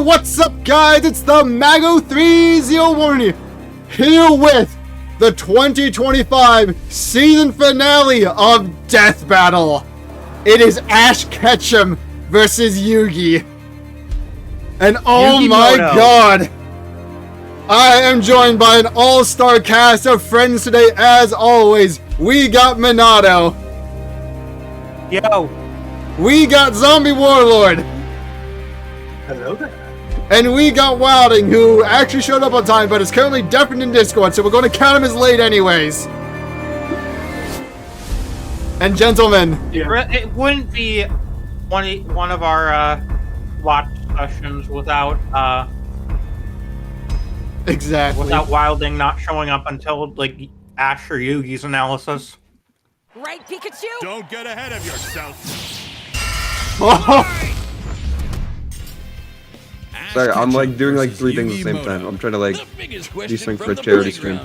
what's up, guys? It's the Mago30 here with the 2025 season finale of Death Battle. It is Ash Ketchum versus Yugi. And oh Yugi my Moto. god, I am joined by an all-star cast of friends today. As always, we got Minato. Yo. We got Zombie Warlord. Hello there. And we got Wilding, who actually showed up on time, but is currently deafened in Discord, so we're going to count him as late anyways. And gentlemen. Yeah. It wouldn't be one of our watch sessions without Exactly. without Wilding not showing up until like Ash or Yugi's analysis. Right, Pikachu? Don't get ahead of yourself. Oh. Sorry, I'm like doing like 3 things at the same time. I'm trying to like do something for a charity stream.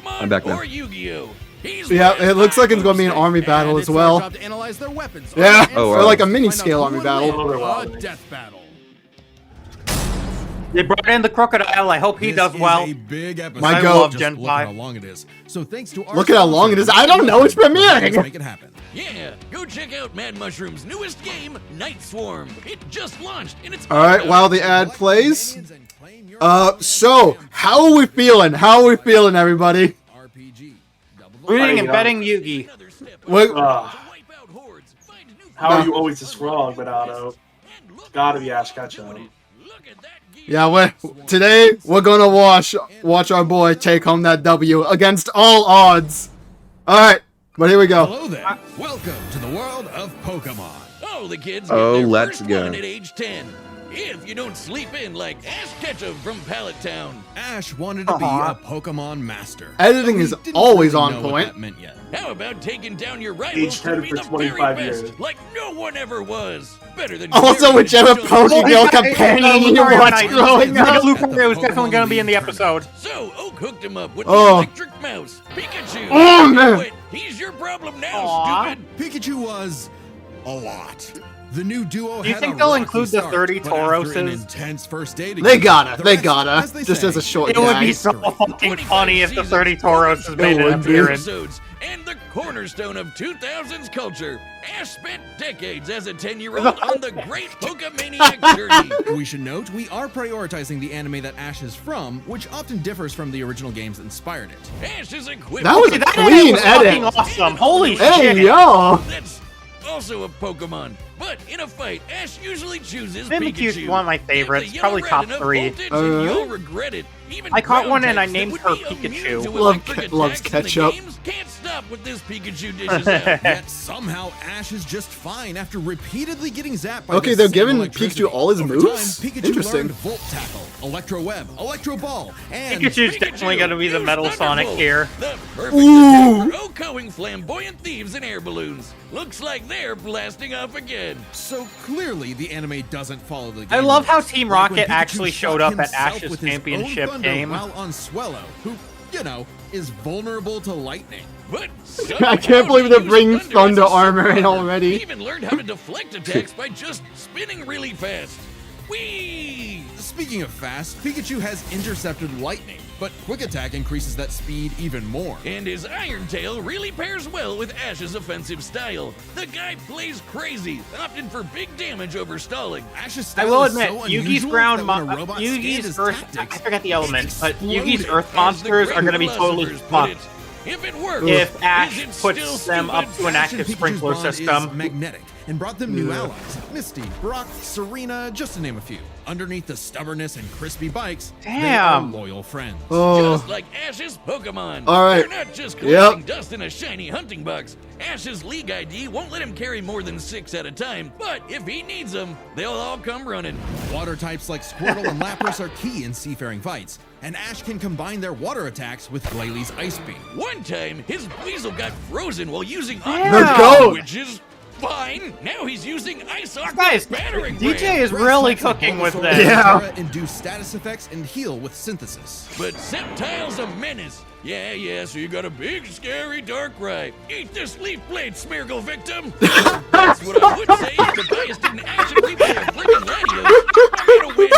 I'm back now. Yeah, it looks like it's going to be an army battle as well. Yeah, Oh, or wow. like a mini-scale army battle. Death battle. They brought in the crocodile. I hope he does well. My I goat. love Gen 5. Look at how long it is. I don't know. It's premiering. Make it happen. Yeah, go check out Mad Mushroom's newest game, Night Swarm. It just launched and it's All right, while the ad plays. So how are we feeling? How are we feeling, everybody? Rooting and betting Yugi. What? How are you always this wrong, Minato? Gotta be Ash Ketchum. Yeah, today we're gonna watch our boy take home that W against all odds. All right, but here we go. Hello there. Welcome to the world of Pokemon. Oh, the kids Oh, get their let's first go. one at age 10. If you don't sleep in like Ash Ketchum from Pallet Town. Ash wanted to be a Pokemon master. Editing is always on point. That meant yet. How about taking down your rivals Age to 10 be for the very 25 best, years. like no one ever was? Better than Also, Gary whichever and Joe. Pokemon companion you watch growing up. Lucario was definitely going to be in the episode. So Oak hooked him up with Oh. the electric mouse, Pikachu. Oh, man. Wait, he's your problem now, Aw. stupid. Pikachu was a lot. The new duo Do you had think a they'll rocky include the start, 30 but after an Tauruses? intense first day They together, gotta, the they rest, gotta. they Just say, as a short It would be gag. so fucking 25 funny if the seasons, 30 Tauruses made an would be. appearance. episodes, and the cornerstone of 2000s culture. Ash spent decades as a 10-year-old on the great Pokemaniac journey. We should note, we are prioritizing the anime that Ash is from, which often differs from the original games that inspired it. Ash is equipped. That was a That clean was fucking edit. awesome. Holy Hey, shit. yo. That's also a Pokemon. But in a fight, Ash usually chooses Mimikyu's Pikachu. one of my If favorites, they probably yell top red enough 3. voltage, and you'll regret it. Even I caught one and I ground types named that her would be Pikachu. immune to Love electric loves attacks in the ketchup. games can't stop with this Pikachu dishes out. Yet somehow Ash is just fine after repeatedly getting zapped by Okay, this they're same giving electricity. Pikachu all his Over moves? Time, Pikachu Interesting. learned Volt Tackle, Electro Web, Electro Ball, and Pikachu's definitely going to be the use Metal Sonic Thunderbolt. here. The perfect Ooh. defense for Okoing flamboyant thieves and air balloons. Looks like they're blasting off again. So clearly, the anime doesn't follow the game. I love how rules. Team Like when Rocket Pikachu actually shot showed up at himself Ash's with his own championship thunder game. while on Swellow, who, you know, is vulnerable to lightning. But I can't believe they're somehow bringing he used thunder as a armor in superpower. already. He even learned how to deflect attacks by just spinning really fast. Whee! Speaking of fast, Pikachu has intercepted lightning, but Quick Attack increases that speed even more. And his Iron Tail really pairs well with Ash's offensive style. The guy plays crazy, opting for big damage over stalling. Ash's I style will is admit, so Yugi's unusual ground, that when a robot scanned Yugi's his Earth, I tactics, forget the it element, but Yugi's exploded. Earth As the monsters are great going to be totally philosophers put fucked it, if it works, if is Ash it puts still them up stupid? to an Ash and active Pikachu's sprinkler bond is system. magnetic and brought them new Yeah. allies. Misty, Brock, Serena, just to name a few. Underneath the stubbornness and crispy bikes, Damn. they are loyal friends. Oh, Just like Ash's Pokemon. All right. They're not just Yep. collecting dust in a shiny hunting box. Ash's League ID won't let him carry more than 6 at a time, but if he needs them, they'll all come running. Water types like Squirtle and Lapras are key in seafaring fights, and Ash can combine their water attacks with Glalie Ice Beam. One time, his Weasel got frozen while using The goat. which is fine. Now he's using Ice Aqua Guys, battering DJ ram. is really cooking with this. Yeah. Induce status effects and heal with synthesis. But Sceptile's a menace. Yeah, so you got a big, scary Darkrai. Eat this leaf blade, Smeargle victim. That's what I would say if Tobias didn't actually replay a freaking Latios. I'm gonna win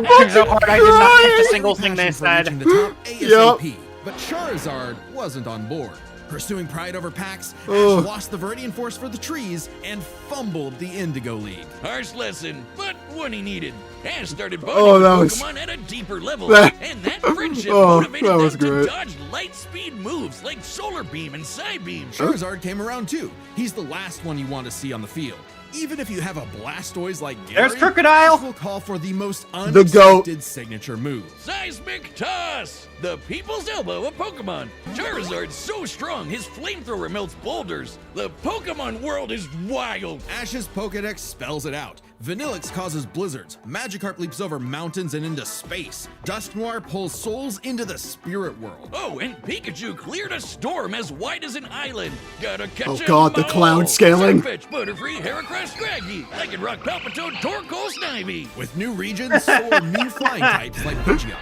laughing so hard I did not catch a single thing they Passion said. for reaching the top ASAP, but Charizard wasn't on board. Pursuing pride over packs, Oh. Ash lost the Viridian Force for the trees and fumbled the Indigo League. Harsh lesson, but one he needed. Ash started Oh, bonding that with was- Pokemon at a deeper level, That- and that friendship Oh, motivated that was them to great. dodge light speed moves like Solar Beam and Psybeam. Charizard came around too. He's the last one you want to see on the field. Even if you have a Blastoise like Gary, There's Crocodile. this will call for the most goat. unexpected signature move. Seismic Toss! The people's elbow of Pokemon. Charizard's so strong, his flamethrower melts boulders. The Pokemon world is wild. Ash's Pokedex spells it out. Vanillix causes blizzards. Magikarp leaps over mountains and into space. Dusknoir pulls souls into the spirit world. Oh, and Pikachu cleared a storm as wide as an island. Gotta catch Oh 'em God, the all. cloud scaling. Surfetch, Butterfree, Heracross, Scraggy, Lycanroc, Palpitoad, Torkoal, Snivy. With new regions, so are new flying types like Pidgeot.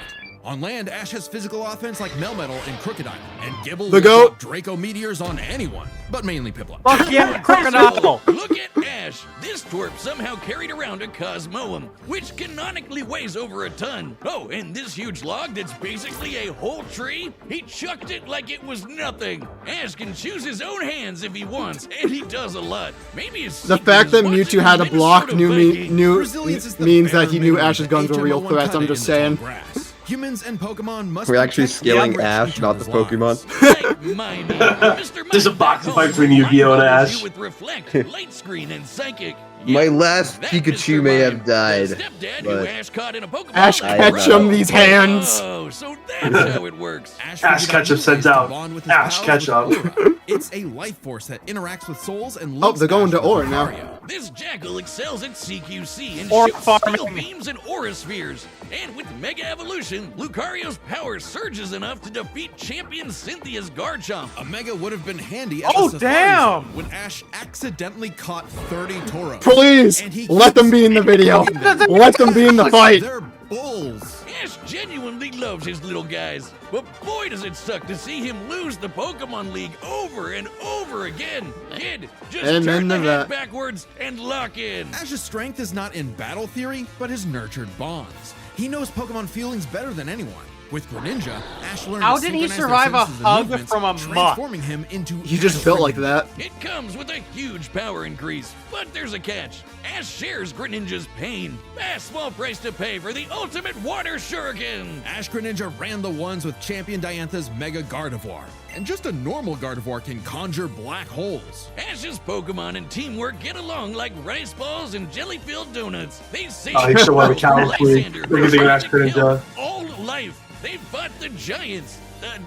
On land, Ash has physical offense like Melmetal and Crocodile, and Gibble The will goat. drop Draco Meteors on anyone, but mainly Piplup. Fuck yeah, Crocodile. Look at Ash. This twerp somehow carried around a Cosmoem, which canonically weighs over a ton. Oh, and this huge log that's basically a whole tree, he chucked it like it was nothing. Ash can choose his own hands if he wants, and he does a lot. Maybe it's The fact that Mewtwo had to block Resilience is the means that he bare knew minimum Ash's guns were real HM01 threats. I'm cut just in the tall saying. grass. Humans and Pokemon must We're actually protect scaling and enrich Ash, each not the other's lives. Pokemon. Like mine. Mr. There's a Mime boxing back fight home between Yu-Gi-Oh! and blindfolds Ash. you with Reflect, Light Screen, and Psychic. My Yeah, last that Pikachu Mr. may Mime, have died, the stepdad who but- Ash caught in a Pokemon Ash like Ketchum Bro. these hands. Oh, so that's how it works. Ash figured out Ketchum new sends ways to out bond with his Ash pals with Ketchum. Aura. It's a life force that interacts with souls and Oh, links they're going Ash to with Aura now. Lucario. This jackal excels at CQC and Or shoots farming. steel beams and aura spheres. And with Mega Evolution, Lucario's power surges enough to defeat champion Cynthia's Garchomp. A Mega would have been handy at Oh, the Safari damn! Zone when Ash accidentally caught 30 Tauros. Please And he let them keeps be in the video. them. Let them be in the fight. They're bulls. Ash genuinely loves his little guys, but boy does it suck to see him lose the Pokemon League over and over again. Kid, just Amen turn the to head that. backwards and lock in. Ash's strength is not in battle theory, but his nurtured bonds. He knows Pokemon feelings better than anyone. With Greninja, Ash learned How to did he synchronize their survive a senses and hug movements, from a mutt? transforming him into He just Ash built like Greninja. that. It comes with a huge power increase, but there's a catch. Ash shares Greninja's pain. A small price to pay for the ultimate water shuriken. Ash Greninja ran the ones with Champion Diantha's Mega Gardevoir. And just a normal Gardevoir can conjure black holes. Ash's Pokemon and teamwork get along like rice balls and jelly-filled donuts. They say Oh, he should have a Coward Queen. Look at the Ash Greninja. all life. They fought the giants.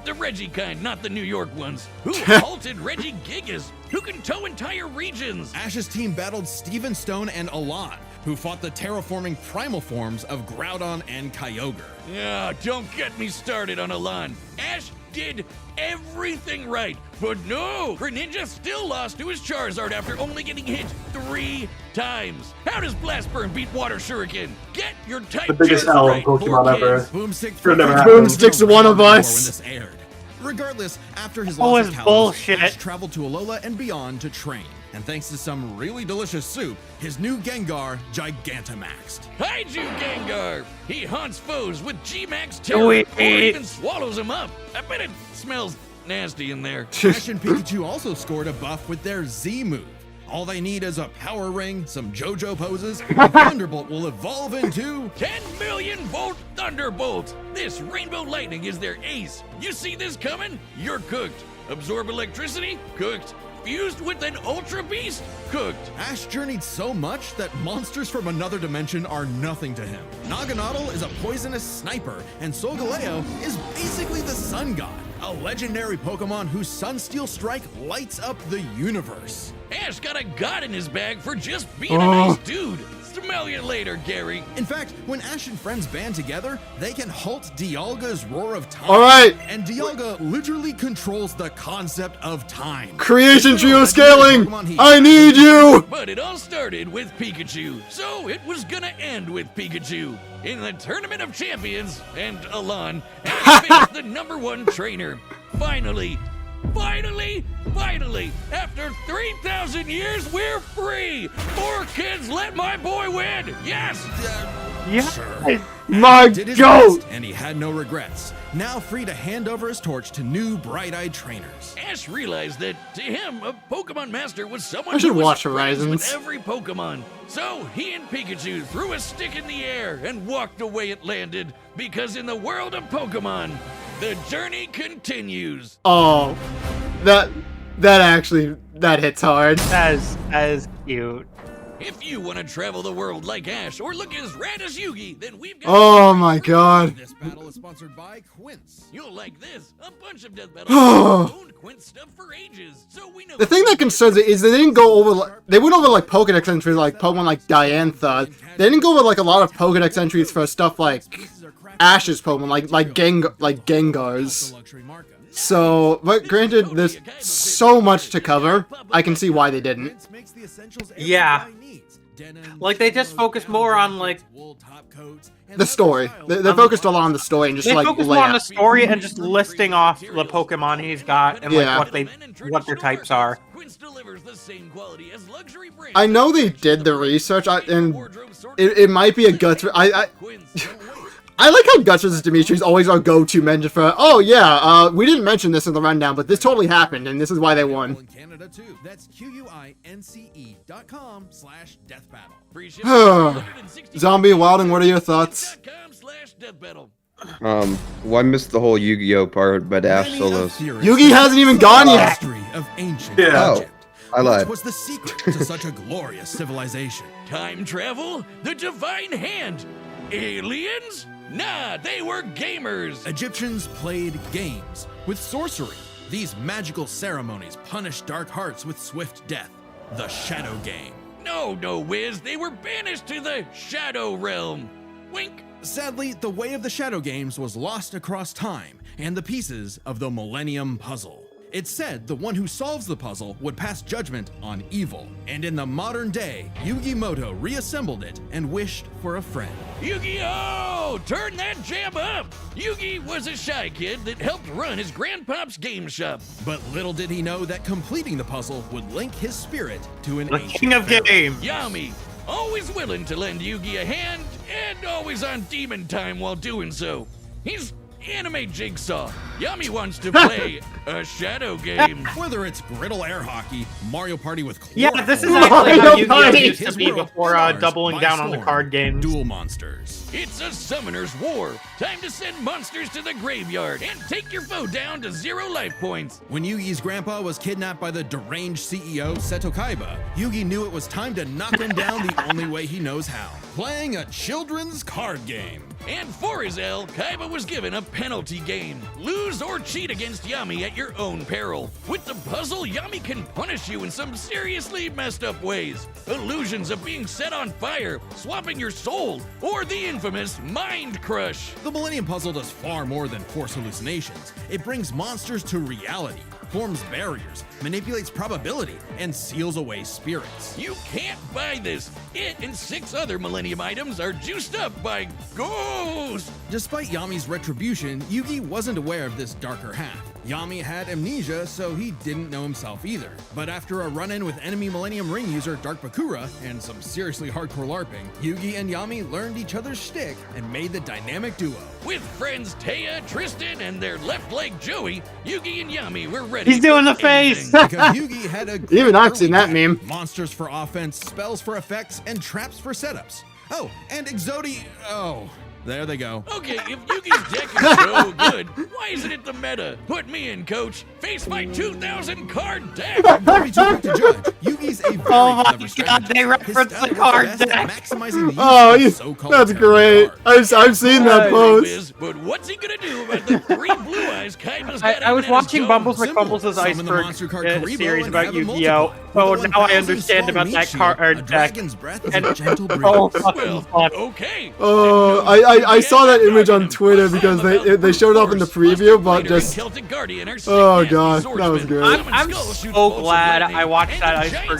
The Reggie kind, not the New York ones. Who halted Reggie Gigas, who can tow entire regions. Ash's team battled Steven Stone and Alon, who fought the terraforming primal forms of Groudon and Kyogre. Yeah, don't get me started on Alon. Ash did everything right, but no, Greninja still lost to his Charizard after only getting hit 3 times. How does Blast Burn beat Water Shuriken? Get your type The biggest charts L in right, Pokemon poor ever. kids. Boomstick Could've never for- happened. Boomstick's one of Before us. when this aired. Regardless, after his Oh, loss it's of Kalos, bullshit. Ash traveled to Alola and beyond to train. And thanks to some really delicious soup, his new Gengar Gigantamaxed. Kaiju Gengar! He haunts foes with G-Max terror, or even swallows them up. I bet it smells nasty in there. Ash and Pikachu also scored a buff with their Z move. All they need is a power ring, some JoJo poses, and Thunderbolt will evolve into 10 million volt Thunderbolt! This Rainbow Lightning is their ace. You see this coming? You're cooked. Absorb electricity? Cooked. Fused with an Ultra Beast? Cooked. Ash journeyed so much that monsters from another dimension are nothing to him. Naganadel is a poisonous sniper, and Solgaleo is basically the Sun God, a legendary Pokemon whose Sunsteel Strike lights up the universe. Ash got a god in his bag for just being a nice dude. Smell you later, Gary. In fact, when Ash and friends band together, they can halt Dialga's Roar of Time. All right. And Dialga literally controls the concept of time. Creation trio Legendary scaling. Pokemon he- I need you. But it all started with Pikachu, so it was gonna end with Pikachu. In the Tournament of Champions, and Alon, Ash faced the #1 trainer. Finally, after 3,000 years, we're free! 4 kids, let my boy win! Yes! Yeah. Sure. My Did his goat! best, and he had no regrets. Now free to hand over his torch to new bright-eyed trainers. Ash realized that to him, a Pokemon Master was someone I should who was watch friends with Horizons. every Pokemon. So he and Pikachu threw a stick in the air and walked the way it landed. Because in the world of Pokemon, the journey continues. Oh, that hits hard. That is cute. If you want to travel the world like Ash or look as rad as Yugi, then we've got. Oh my god. This battle is sponsored by Quince. You'll like this. A bunch of Death Battles have owned Quince stuff for ages, so we know. The thing that concerns me is they didn't go over, they went over like Pokedex entries like Pokemon like Diantha. They didn't go over like a lot of Pokedex entries for stuff like Ash's Pokemon, like Gengar's. So, but granted, there's so much to cover. I can see why they didn't. Yeah. Like, they just focus more on, like, The story. They focused a lot on the story and just they like focus more on the layout. story and just listing off the Pokemon he's got and Yeah. like what their types are. Quince delivers the same quality as luxury brands. I know they did the research, and it might be a guts. I like how Guts vs. Dimitri is always our go-to mention for, oh yeah, we didn't mention this in the rundown, but this totally happened, and this is why they won. In Canada too. That's QUINCE.com/deathbattle. Zombie Wilding, what are your thoughts? Well, I missed the whole Yu-Gi-Oh part, but Ash solos. Yugi hasn't even gone yet! History of ancient Yeah. Egypt. I lied. What was the secret to such a glorious civilization? Time travel? The divine hand? Aliens? Nah, they were gamers. Egyptians played games with sorcery. These magical ceremonies punished dark hearts with swift death. The Shadow Game. No, Wiz. They were banished to the Shadow Realm. Wink. Sadly, the way of the Shadow Games was lost across time and the pieces of the Millennium Puzzle. It's said the one who solves the puzzle would pass judgment on evil, and in the modern day, Yugi Moto reassembled it and wished for a friend. Yu-Gi-Oh! Turn that jam up! Yugi was a shy kid that helped run his grandpop's game shop. But little did he know that completing the puzzle would link his spirit to an The ancient king of pharaoh. games. Yami, always willing to lend Yugi a hand, and always on demon time while doing so. He's anime Jigsaw. Yami wants to play a shadow game. Whether it's griddle air hockey, Mario Party with Yeah, this is chlorophyll, actually how Mario Yu-Gi-Oh! Party. used to be before doubling down on the card games. Duel Monsters. It's a summoner's war. Time to send monsters to the graveyard and take your foe down to 0 life points. When Yugi's grandpa was kidnapped by the deranged CEO Seto Kaiba, Yugi knew it was time to knock him down the only way he knows how, playing a children's card game. And for his L, Kaiba was given a penalty game. Lose or cheat against Yami at your own peril. With the puzzle, Yami can punish you in some seriously messed up ways. Illusions of being set on fire, swapping your soul, or the infamous Mind Crush. The Millennium Puzzle does far more than force hallucinations. It brings monsters to reality, forms barriers, manipulates probability, and seals away spirits. You can't buy this. It and 6 other Millennium items are juiced up by ghosts. Despite Yami's retribution, Yugi wasn't aware of this darker half. Yami had amnesia, so he didn't know himself either. But after a run-in with enemy Millennium Ring user Dark Bakura and some seriously hardcore LARPing, Yugi and Yami learned each other's shtick and made the dynamic duo. With friends Taya, Tristan, and their left leg Joey, Yugi and Yami were ready. He's doing the for face. anything. Because Yugi had a Even I've early seen that deck. meme. Monsters for offense, spells for effects, and traps for setups. Oh, and Exodi... Oh, there they go. Okay, if Yugi's deck is so good, why isn't it the meta? Put me in, coach. Face my 2,000 card deck. Don't be too quick to judge. Yugi's a very Oh my clever God, strategist. they His referenced style the was card best at deck. maximizing the use Oh, of you, so-called that's tarot great. cards. I've seen that Hey, post. Wiz, but what's he gonna do about the 3 blue eyes Kaiba's got I was hanging at his watching dome? Bumbles Simple. McFumbles' Summon the monster Iceberg card Karibo series and about have him Yu-Gi-Oh! multiply. So With a now I 1,000 understand strong about meat that shield, card a deck. dragon's breath is And a gentle breeze. oh, Well, fucking fuck. okay. Oh, I saw that image on Twitter because they showed up in the preview, but just oh god, that was good. I'm so glad I watched that Iceberg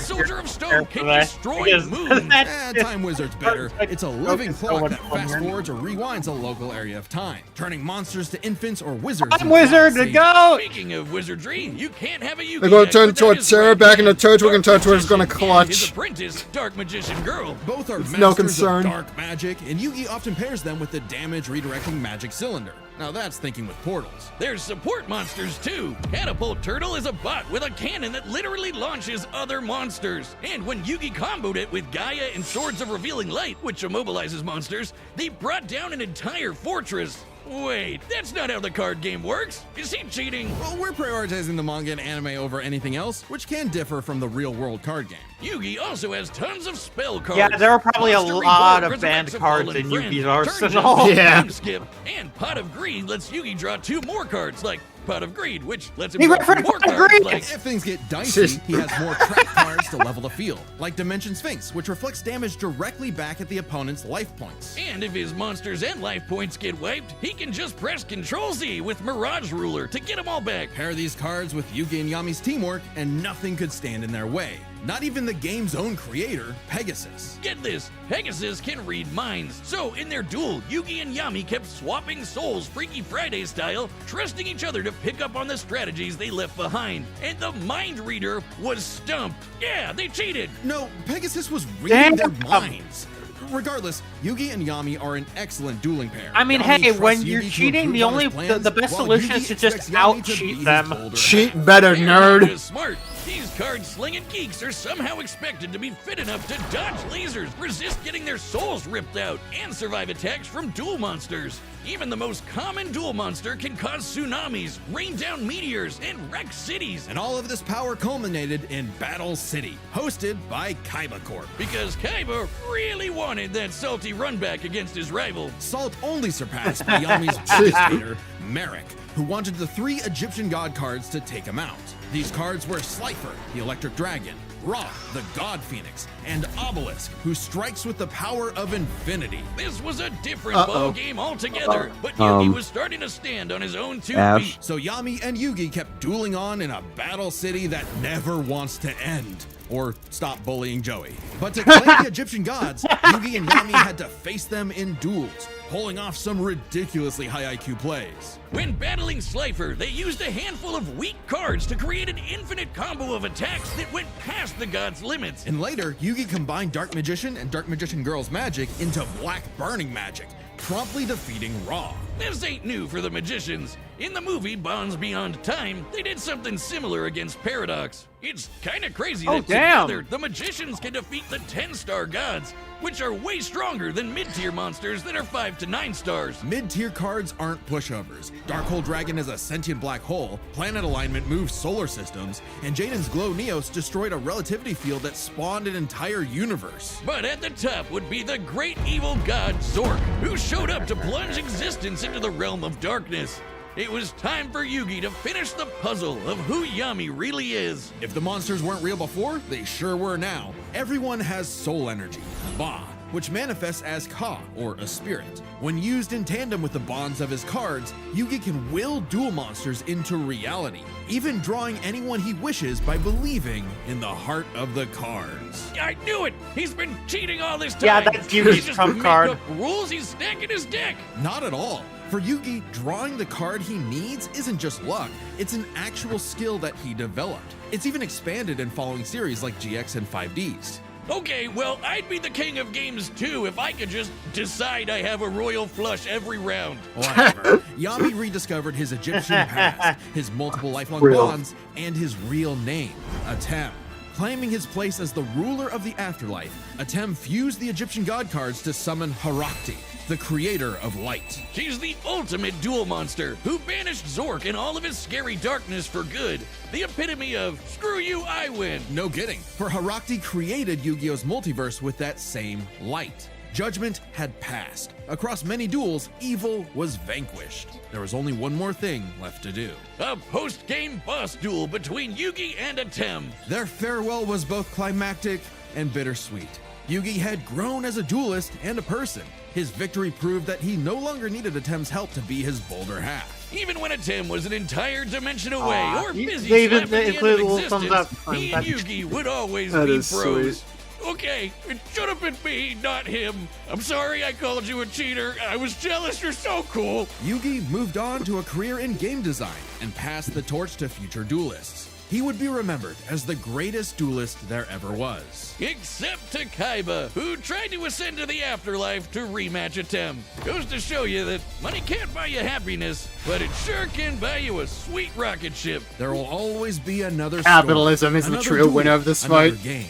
Time Wizard's better. It's a living clock that fast forwards or rewinds a local area of time, turning monsters to infants or wizards. I'm wizard to go. Speaking of wizardry, you can't have a Yugi. They're gonna turn towards Sarah, back into Turd. We're gonna turn towards gonna His clutch. apprentice, Dark Magician Girl. Both are masters no concern. of dark magic, and Yugi often pairs them with the damage redirecting magic cylinder. Now that's thinking with portals. There's support monsters too. Catapult Turtle is a bot with a cannon that literally launches other monsters. And when Yugi comboed it with Gaia and Swords of Revealing Light, which immobilizes monsters, they brought down an entire fortress. Wait, that's not how the card game works. Is he cheating? Well, we're prioritizing the manga and anime over anything else, which can differ from the real-world card game. Yugi also has tons of spell cards. Yeah, there are probably a Monster lot Reborn of banned resurrects a cards fallen in friend, Yugi's turns arsenal. into a Yeah. time skip, and Pot of Greed lets Yugi draw 2 more cards, like Pot of Greed, which lets him He draw 2 referenced more Pot of cards, Greed! like If things get dicey, he has more trap cards to level the field, like Dimension Sphinx, which reflects damage directly back at the opponent's life points. And if his monsters and life points get wiped, he can just press Ctrl-Z with Mirage Ruler to get them all back. Pair these cards with Yugi and Yami's teamwork, and nothing could stand in their way. Not even the game's own creator, Pegasus. Get this, Pegasus can read minds. So in their duel, Yugi and Yami kept swapping souls Freaky Friday style, trusting each other to pick up on the strategies they left behind. And the mind reader was stumped. Yeah, they cheated. No, Pegasus was reading their minds. Regardless, Yugi and Yami are an excellent dueling pair. I mean, Yami hey, trusts when Yugi you're to cheating, improve on his the plans, best while solution Yugi is to just expects Yami to out-cheat be his them. older Cheat half. better, And nerd. is smart. These card-slinging geeks are somehow expected to be fit enough to dodge lasers, resist getting their souls ripped out, and survive attacks from duel monsters. Even the most common duel monster can cause tsunamis, rain down meteors, and wreck cities. And all of this power culminated in Battle City, hosted by Kaiba Corp. Because Kaiba really wanted that salty runback against his rival. Salt only surpassed by Yami's biggest hater, Merrick, who wanted the 3 Egyptian god cards to take him out. These cards were Slifer, the Electric Dragon, Ra, the God Phoenix, and Obelisk, who strikes with the power of infinity. This was a different ballgame altogether, but Yugi was starting to stand on his own 2 Ash. feet. So Yami and Yugi kept dueling on in a battle city that never wants to end. Or stop bullying Joey. But to claim the Egyptian gods, Yugi and Yami had to face them in duels, pulling off some ridiculously high IQ plays. When battling Slifer, they used a handful of weak cards to create an infinite combo of attacks that went past the god's limits. And later, Yugi combined Dark Magician and Dark Magician Girl's magic into Black Burning magic, promptly defeating Ra. This ain't new for the magicians. In the movie Bonds Beyond Time, they did something similar against Paradox. It's kinda crazy that together, the magicians can defeat the 10-star gods, which are way stronger than mid-tier monsters that are 5 to 9 stars. Mid-tier cards aren't pushovers. Darkhold Dragon is a sentient black hole, planet alignment moves solar systems, and Jaden's Glow Neos destroyed a relativity field that spawned an entire universe. But at the top would be the great evil god Zork, who showed up to plunge existence into the realm of darkness. It was time for Yugi to finish the puzzle of who Yami really is. If the monsters weren't real before, they sure were now. Everyone has soul energy, Ba, which manifests as Ka, or a spirit. When used in tandem with the bonds of his cards, Yugi can will duel monsters into reality, even drawing anyone he wishes by believing in the heart of the cards. I knew it! He's been cheating all this time! Yeah, that's Yugi's He just trump make card. up rules, he's stacking his deck! Not at all. For Yugi, drawing the card he needs isn't just luck, it's an actual skill that he developed. It's even expanded in following series like GX and 5Ds. Okay, well, I'd be the king of games too if I could just decide I have a royal flush every round. Whatever. Yami rediscovered his Egyptian past, his multiple lifelong bonds, and his real name, Atem. Claiming his place as the ruler of the afterlife, Atem fused the Egyptian god cards to summon Harakti, the creator of light. She's the ultimate duel monster who banished Zork and all of his scary darkness for good. The epitome of, screw you, I win. No kidding, for Harakti created Yu-Gi-Oh's multiverse with that same light. Judgment had passed. Across many duels, evil was vanquished. There was only one more thing left to do. A post-game boss duel between Yugi and Atem. Their farewell was both climactic and bittersweet. Yugi had grown as a duelist and a person. His victory proved that he no longer needed Atem's help to be his bolder half. Even when Atem was an entire dimension away or busy they even slapping the end include of a little thumbs up. existence, he and Yugi would always That be is pros. sweet. Okay, it should have been me, not him. I'm sorry I called you a cheater. I was jealous. You're so cool. Yugi moved on to a career in game design and passed the torch to future duelists. He would be remembered as the greatest duelist there ever was. Except to Kaiba, who tried to ascend to the afterlife to rematch Atem. Goes to show you that money can't buy you happiness, but it sure can buy you a sweet rocket ship. There will always be another Capitalism story, is the another true duel, winner of this another fight. game,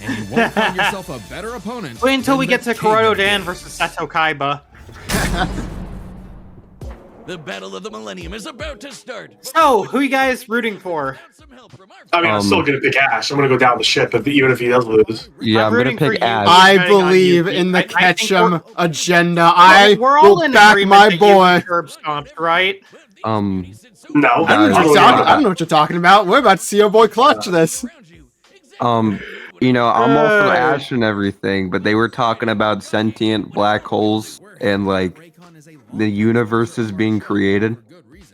and you won't find yourself a better opponent. Wait until than we get the to king Kuroto of Dan games. versus Seto Kaiba. The Battle of the Millennium is about to start. So, who you guys rooting for? Some help from our I mean, I'm still gonna pick Ash. I'm gonna go down the ship, even if he does lose. Yeah, I'm gonna rooting for pick you. Ash. I Betting on believe Yugi. in the I think Ketchum we're- agenda. I We're all will in back agreement my that boy. Yugi curb stomped, right? No, I don't, know what Guys, you're talking, I don't know what you're talking about. We're about to see your boy clutch this. You know, I'm all for Hey. Ash and everything, but they were talking about sentient black holes and like the universes being created.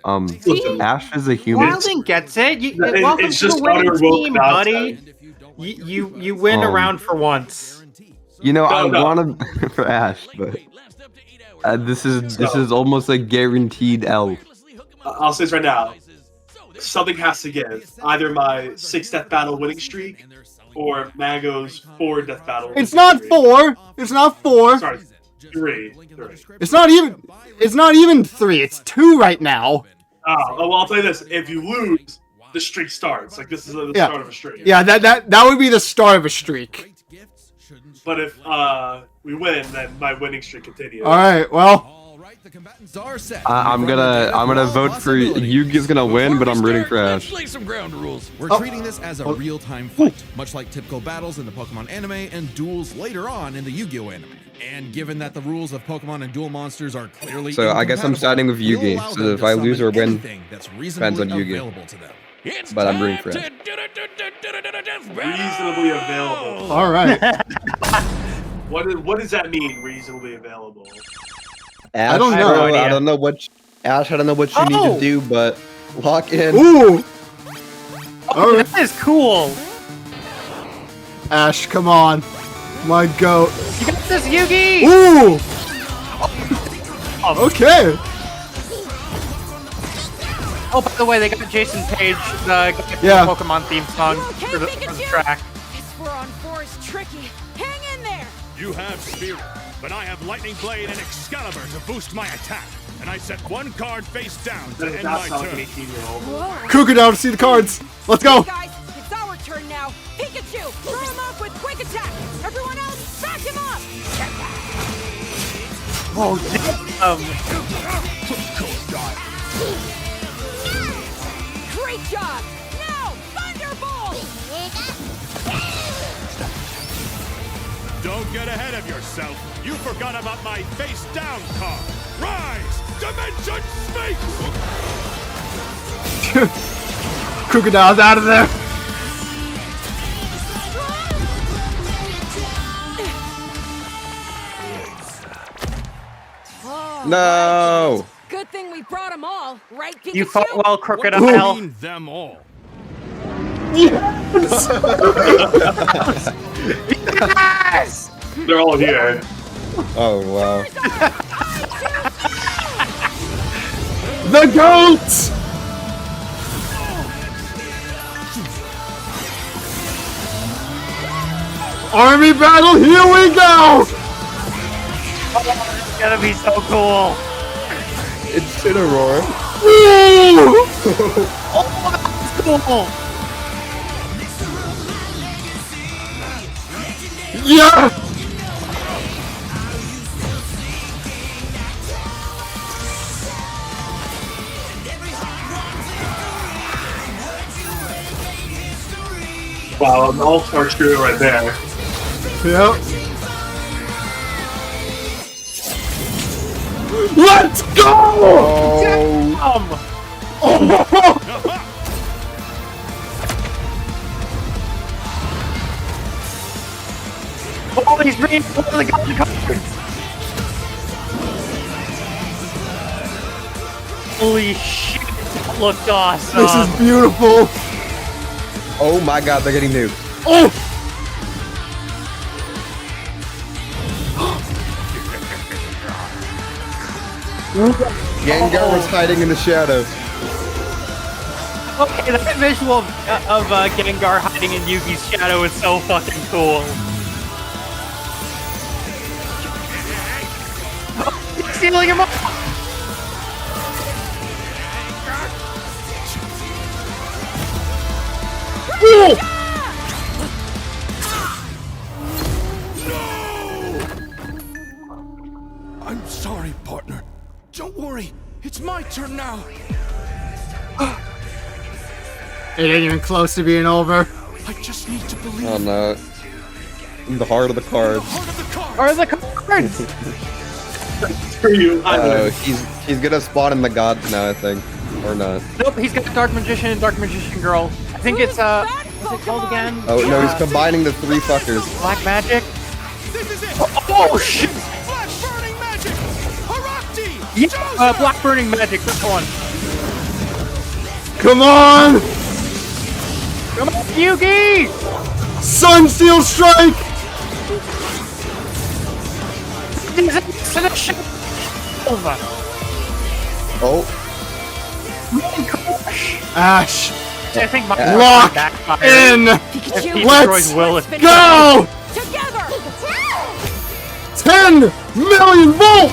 Listen, Ash is a human. Wilding gets it. It- Welcome it's to just the winning utter woke team, nonsense. buddy. You win around for once. You know, I No. want to for Ash, but this is almost a guaranteed L. I'll say this right now. Something has to give. Either my 6 death battle winning streak or Mago's 4 death battle. It's winning not streak. 4. It's not 4. Sorry, 3. It's not even 3. It's 2 right now. Oh, well, I'll tell you this: if you lose, the streak starts. Like this is the Yeah. start of a streak. Yeah, that would be the start of a streak. But if we win, then my winning streak continues. All right. Well, All right, the combatants are set. I'm gonna vote for Yugi's gonna win, but I'm rooting for Let's Ash. play some ground rules. We're Oh. treating this as a real-time fight, much like typical battles in the Pokemon anime and duels later on in the Yu-Gi-Oh anime. And given that the rules of Pokemon and Duel Monsters are clearly So I guess I'm incompatible, siding with we'll Yugi, allow so them if to I lose or summon win, anything that's reasonably depends on Yugi. available to them. It's But I'm rooting time for to Ash. death battle! Reasonably available. all right. What does that mean? Reasonably available. Ash, I don't know. I don't know what Ash. I don't know what you need Oh. to do, but lock in. Ooh, Oh, Alright. that is cool. Ash, come on, my goat. You got this, Yugi. Ooh. Okay. Oh, by the way, they got Jason Page, the guy from Yeah. the Pokemon theme song You okay, for the Pikachu? track. This 4-on-4 is tricky. Hang in there. You have Spirit, but I have Lightning Blade and Excalibur to boost my attack. And I set one card face down to That end does my sound like an turn. 18-year-old. Whoa. Cougar down to see the cards. Let's go. Guys, it's our turn now. Pikachu, throw him off with quick attack. Everyone else, back him up. Oh, Great job. Now, Thunderbolt. Don't get ahead of yourself. You forgot about my face down card. Rise! Dimension Space! Cougar down's out of there. No. Good thing we brought them all, right, Pikachu? you fought well, What Crocodile. do you mean, them all? Yes! They're all here. Oh wow. The goats. Army battle. Here we go. It's gonna be so cool. It's Cineroar. Ooh. Cool. Yeah. Wow, an all-star trio right there. Yep. Let's go! Oh, he's bringing the card. Holy shit, that looked awesome. This is beautiful. Oh my god, they're getting nuked. Oh! Gengar was hiding in the shadows. Okay, that visual of Gengar hiding in Yugi's shadow is so fucking cool. Oh, he's stealing him up! I'm sorry, partner. Don't worry. It's my turn now. It ain't even close to being over. I just need to believe. Oh no. In the heart of the cards. Heart of the card. Or the cards! Screw you. I win. He's gonna spawn in the gods now, I think. Or not. Nope, he's got Dark Magician and Dark Magician Girl. I think it's, what's it called again? Oh no, he's combining the 3 fuckers. Black Magic? This is it. Oh shit! Black burning magic. Harakti. Yeah, Black Burning Magic, this one. Come on! Come on, Yugi! Sunsteel Strike! Oh, Ash, I think my lock backfire. in! If he Let's destroys Will, it's go! Together! 10 million volt!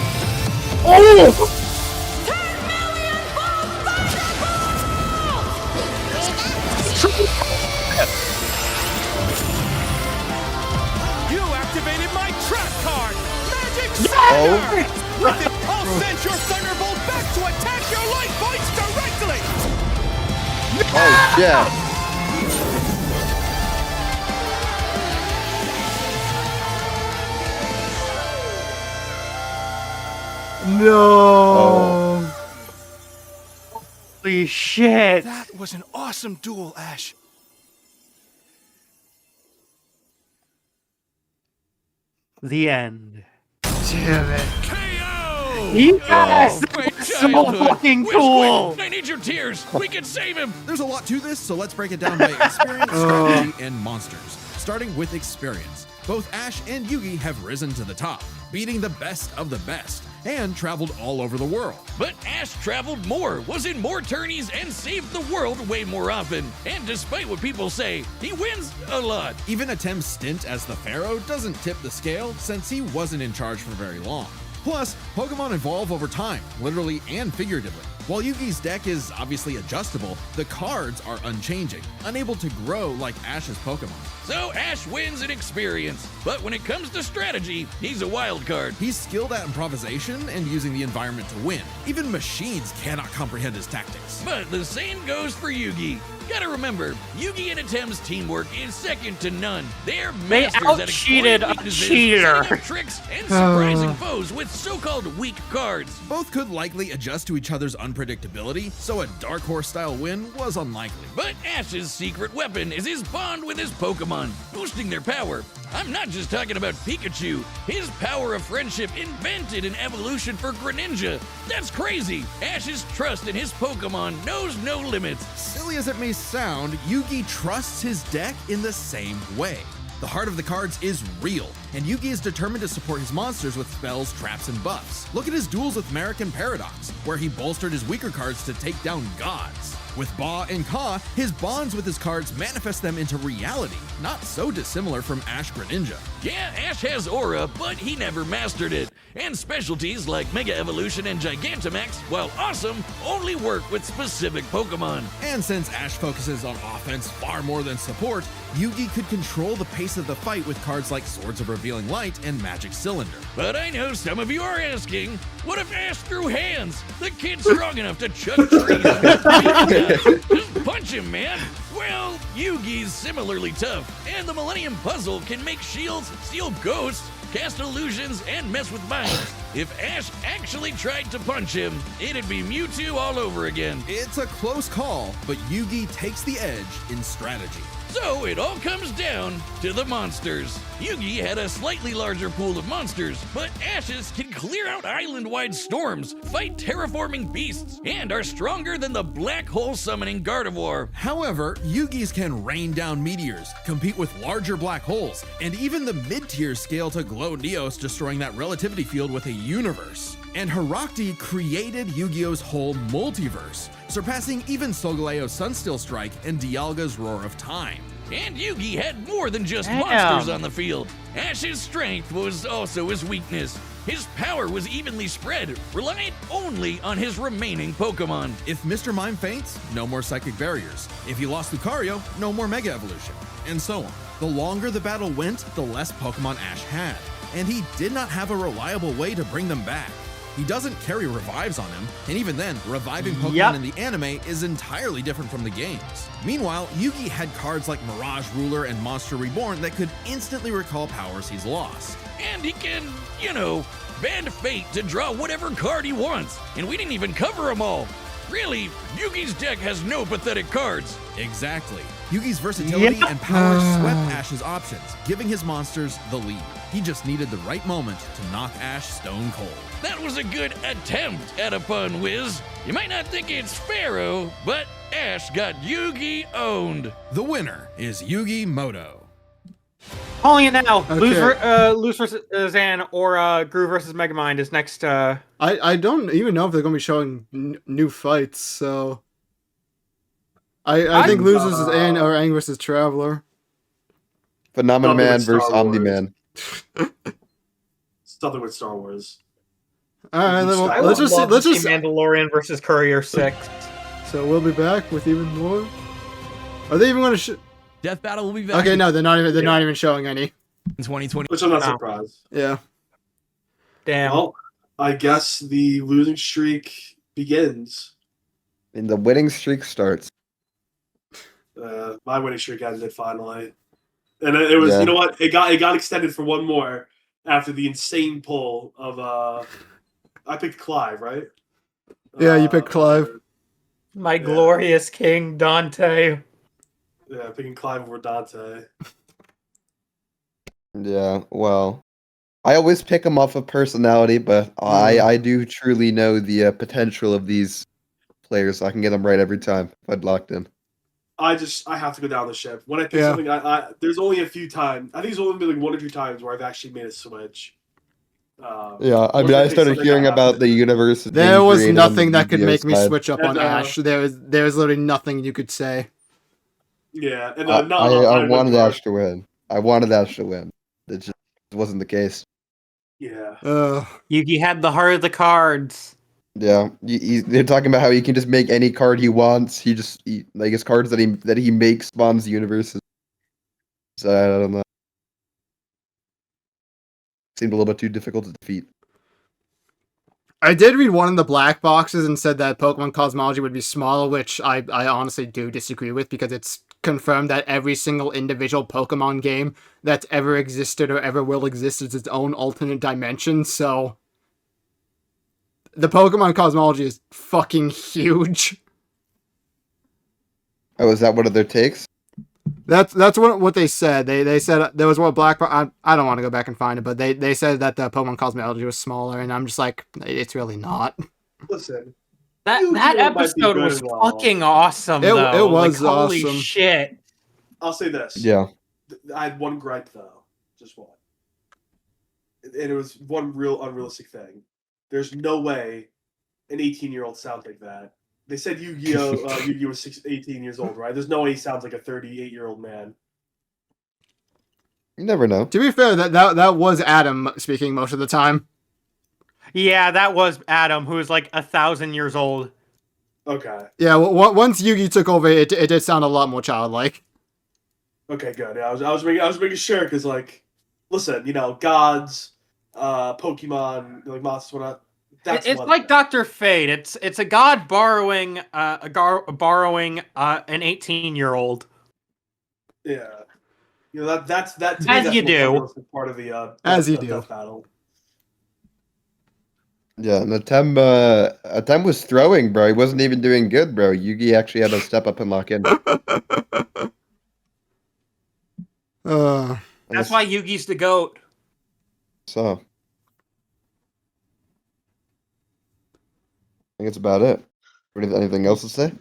Oh! 10 million You activated my trap card. Magic oh, Slaughter. With it, I'll send your Thunderbolt back to attack your light points directly. oh shit. No. Holy shit! That was an awesome duel, Ash. The end. Damn it. KO! Yes! Great That's so childhood. fucking Whiz, cool! whiz, I need your tears. We can save him. There's a lot to this, so let's break it down by experience, strategy, and monsters. Starting with experience. Both Ash and Yugi have risen to the top, beating the best of the best, and traveled all over the world. But Ash traveled more, was in more tourneys, and saved the world way more often. And despite what people say, he wins a lot. Even Atem's stint as the Pharaoh doesn't tip the scale since he wasn't in charge for very long. Plus, Pokemon evolve over time, literally and figuratively. While Yugi's deck is obviously adjustable, the cards are unchanging, unable to grow like Ash's Pokemon. So Ash wins in experience. But when it comes to strategy, he's a wild card. He's skilled at improvisation and using the environment to win. Even machines cannot comprehend his tactics. But the same goes for Yugi. Gotta remember, Yugi and Atem's teamwork is second to none. They're They masters at out-cheated exploiting a weaknesses, cheater. setting up tricks, and surprising foes with so-called weak cards. Both could likely adjust to each other's unpredictability, so a Dark Horse-style win was unlikely. But Ash's secret weapon is his bond with his Pokemon, boosting their power. I'm not just talking about Pikachu. His power of friendship invented an evolution for Greninja. That's crazy. Ash's trust in his Pokemon knows no limits. Silly as it may sound, Yugi trusts his deck in the same way. The heart of the cards is real, and Yugi is determined to support his monsters with spells, traps, and buffs. Look at his duels with Merrick and Paradox, where he bolstered his weaker cards to take down gods. With Ba and Ka, his bonds with his cards manifest them into reality, not so dissimilar from Ash Greninja. Yeah, Ash has aura, but he never mastered it. And specialties like Mega Evolution and Gigantamax, while awesome, only work with specific Pokemon. And since Ash focuses on offense far more than support, Yugi could control the pace of the fight with cards like Swords of Revealing Light and Magic Cylinder. But I know some of you are asking, what if Ash threw hands? The kid's strong enough to chuck trees. Just punch him, man. Well, Yugi's similarly tough, and the Millennium Puzzle can make shields, steal ghosts, cast illusions, and mess with minds. If Ash actually tried to punch him, it'd be Mewtwo all over again. It's a close call, but Yugi takes the edge in strategy. So it all comes down to the monsters. Yugi had a slightly larger pool of monsters, but Ashes can clear out island-wide storms, fight terraforming beasts, and are stronger than the black hole summoning Gardevoir. However, Yugi's can rain down meteors, compete with larger black holes, and even the mid-tier scale to glow Neos, destroying that relativity field with a universe. And Herakti created Yu-Gi-Oh's whole multiverse, surpassing even Solgaleo's Sunsteel Strike and Dialga's Roar of Time. And Yugi had more than just monsters on the field. Ash's strength was also his weakness. His power was evenly spread, reliant only on his remaining Pokemon. If Mr. Mime faints, no more Psychic Barriers. If he lost Lucario, no more Mega Evolution, and so on. The longer the battle went, the less Pokemon Ash had, and he did not have a reliable way to bring them back. He doesn't carry revives on him, and even then, reviving Pokemon in the anime is entirely different from the games. Meanwhile, Yugi had cards like Mirage Ruler and Monster Reborn that could instantly recall powers he's lost. And he can, bend fate to draw whatever card he wants, and we didn't even cover them all. Really, Yugi's deck has no pathetic cards. Exactly. Yugi's versatility and power swept Ash's options, giving his monsters the lead. He just needed the right moment to knock Ash stone cold. That was a good attempt at a pun, Wiz. You might not think it's Pharaoh, but Ash got Yugi owned. The winner is Yugi Moto. Calling it now. Okay. Lose versus Zan or Groove versus Megamind is next. I don't even know if they're going to be showing new fights, so... I think loses is Aang or Aang versus Traveler. Phenomenon Man Star versus Wars. Omni-Man. Something with Star Wars. Alright, I let's would just see, Mandalorian versus Courier 6. So we'll be back with even more. Are they even going to Death Battle will be back Okay, no, they're not even showing any. in 2020. Which I'm not surprised. Yeah. Damn. Well, I guess the losing streak begins. And the winning streak starts. My winning streak ended finally, and it was you know what, it got extended for one more after the insane pull of I picked Clive, right? Yeah, you picked Clive. My glorious king, Dante. Yeah, picking Clive over Dante. Yeah, well, I always pick them off of personality, but I do truly know the potential of these players, so I can get them right every time if I'd locked in. I have to go down the ship. When I pick something, there's only a few times. I think it's only been like 1 or 2 times where I've actually made a switch. Yeah, I mean, I started hearing about the universe. There was nothing that could make me side. switch up on Ash. There was literally nothing you could say. Yeah, and I wanted Ash to win. I wanted Ash to win. It just wasn't the case. Yeah. Yugi had the heart of the cards. Yeah, they're talking about how he can just make any card he wants. He like his cards that he makes spawns universes. So I don't know. Seemed a little bit too difficult to defeat. I did read one of the black boxes and said that Pokemon cosmology would be smaller, which I honestly do disagree with, because it's confirmed that every single individual Pokemon game that's ever existed or ever will exist is its own alternate dimension, so the Pokemon cosmology is fucking huge. Oh, is that one of their takes? That's what they said. They said there was one black box. I don't want to go back and find it, but they said that the Pokemon cosmology was smaller, and I'm just like, it's really not. Listen, that episode was fucking awesome. It though. was like, holy awesome. shit. I'll say this. Yeah. I had one gripe though, just one, and it was one real unrealistic thing. There's no way an 18-year-old sounds like that. They said Yu-Gi-Oh was 18 years old, right? There's no way he sounds like a 38-year-old man. You never know. To be fair, that was Adam speaking most of the time. Yeah, that was Adam, who was like 1,000 years old. Okay. Yeah, well, once Yugi took over, it did sound a lot more childlike. Okay, good. Yeah, I was making sure because, like, listen, gods, Pokemon, like monsters, whatnot. That's it's like Dr. Fate. It's a god borrowing an 18-year-old. Yeah. That's to me, As that's you the do. most part of the As you death do. battle. Yeah, and Atem was throwing, bro. He wasn't even doing good, bro. Yugi actually had to step up and lock in. Uh, That's why Yugi's the GOAT. So, I think it's about it. Anything else to say?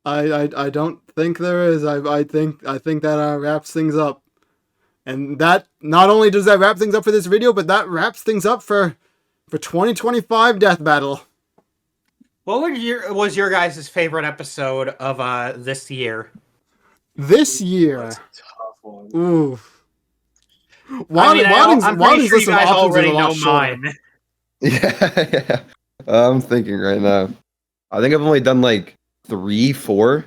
I don't think there is. I think that wraps things up. And that not only does that wrap things up for this video, but that wraps things up for 2025 Death Battle. What was your guys' favorite episode of this year? This year. That's a tough one. Ooh. I'm pretty sure you guys already know shorter. mine. Yeah. I'm thinking right now. I think I've only done like 3, 4.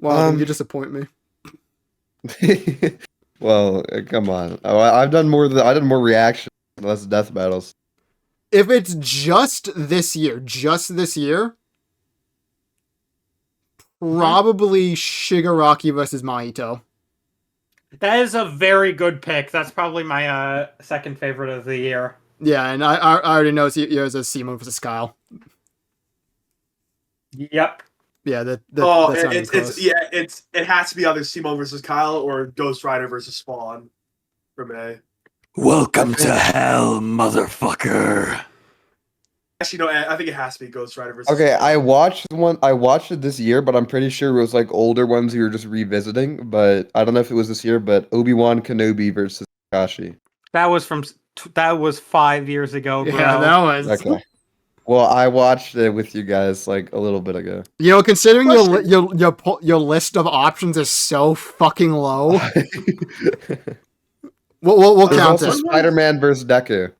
Wow, you disappoint me. Well, come on. I've done more. I did more reactions, less death battles. If it's just this year, probably Shigaraki versus Mahito. That is a very good pick. That's probably my second favorite of the year. Yeah, and I already know yours is Simon versus Kyle. Yep. Yeah, that's it has to be either Simo versus Kyle or Ghost Rider versus Spawn for me. Welcome to hell, motherfucker. Actually, no, I think it has to be Ghost Rider versus. Okay, Spawn. I watched it this year, but I'm pretty sure it was like older ones you were just revisiting. But I don't know if it was this year. But Obi-Wan Kenobi versus Kakashi. That was 5 years ago, bro. Yeah, that was. Okay. Well, I watched it with you guys like a little bit ago. You know, considering your list of options is so fucking low, we'll There's count also it. Spider-Man versus Deku.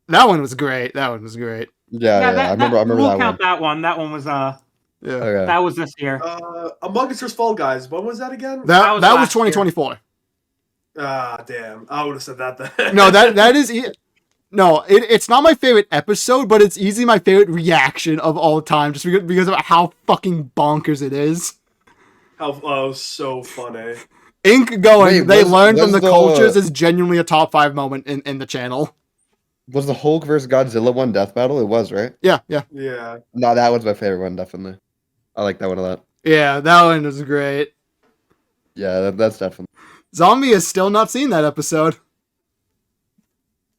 That one was great. Yeah, I remember we'll that count one. that one. That one was Yeah. Okay. that was this year. Among Us vs Fall Guys. When was that again? That was last 2024. Ah, damn. I would have said that then. No, that is. No, it's not my favorite episode, but it's easily my favorite reaction of all time, just because of how fucking bonkers it is. So funny. Ink going, Wait, they learned was from the the- cultures is genuinely a top 5 moment in the channel. Was the Hulk versus Godzilla one death battle? It was, right? Yeah. Yeah. No, that was my favorite one, definitely. I like that one a lot. Yeah, that one was great. Yeah, that's definitely. Zombie has still not seen that episode.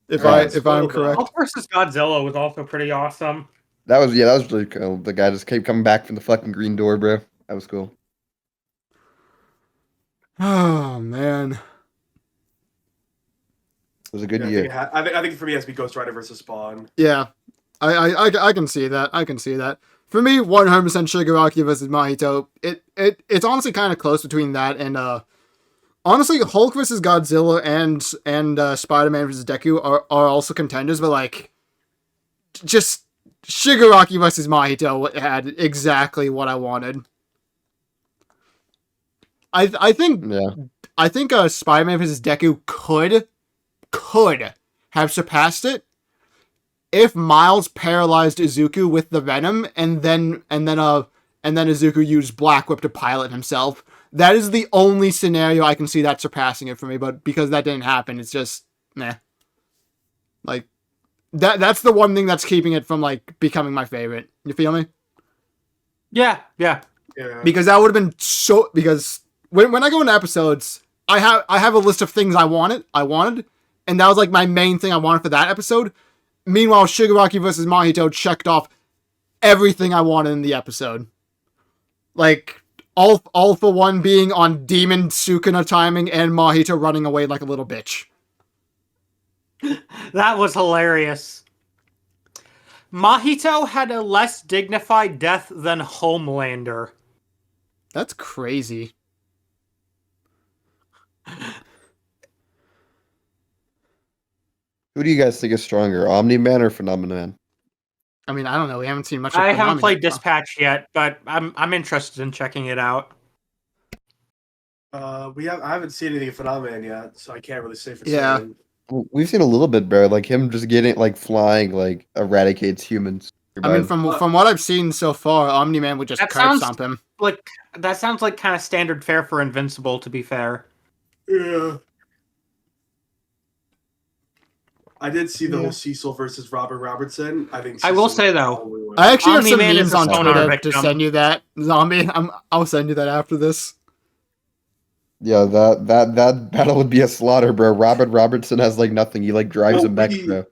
If I'm correct. Hulk versus Godzilla was also pretty awesome. That was really cool. The guy just kept coming back from the fucking green door, bro. That was cool. Oh man. It was a good Yeah, year. I think for me it has to be Ghost Rider versus Spawn. Yeah. I can see that. I can see that. For me, 100% Shigaraki versus Mahito. It's honestly kind of close between that and honestly, Hulk versus Godzilla and Spider-Man versus Deku are also contenders, but like, just Shigaraki versus Mahito had exactly what I wanted. I think Spider-Man versus Deku could have surpassed it if Miles paralyzed Izuku with the Venom and then Izuku used Black Whip to pilot himself. That is the only scenario I can see that surpassing it for me, but because that didn't happen, it's just meh. Like that's the one thing that's keeping it from like becoming my favorite. You feel me? Yeah. Because that would have been so. Because when I go into episodes, I have a list of things I wanted, and that was like my main thing I wanted for that episode. Meanwhile, Shigaraki versus Mahito checked off everything I wanted in the episode. Like all for one being on Demon Sukuna timing and Mahito running away like a little bitch. That was hilarious. Mahito had a less dignified death than Homelander. That's crazy. Who do you guys think is stronger, Omni-Man or Phenomenon? I mean, I don't know. We haven't seen much of I haven't Phenomenon played yet. Dispatch yet, but I'm interested in checking it out. I haven't seen anything of Phenomenon yet, so I can't really say for Yeah. certain. We've seen a little bit, bro. Like him just getting like flying, like eradicates humans. I mean, from what I've seen so far, Omni-Man would just That curb sounds- stomp him. That sounds like kind of standard fare for Invincible, to be fair. Yeah. I did see the whole Cecil versus Robert Robertson. I think I will Cecil say, would though, probably win. I actually have some Omni-Man is memes a on sonar Twitter to victim. send you that, Zombie. I'll send you that after this. Yeah, that battle would be a slaughter, bro. Robert Robertson has like nothing. He like drives him back, bro.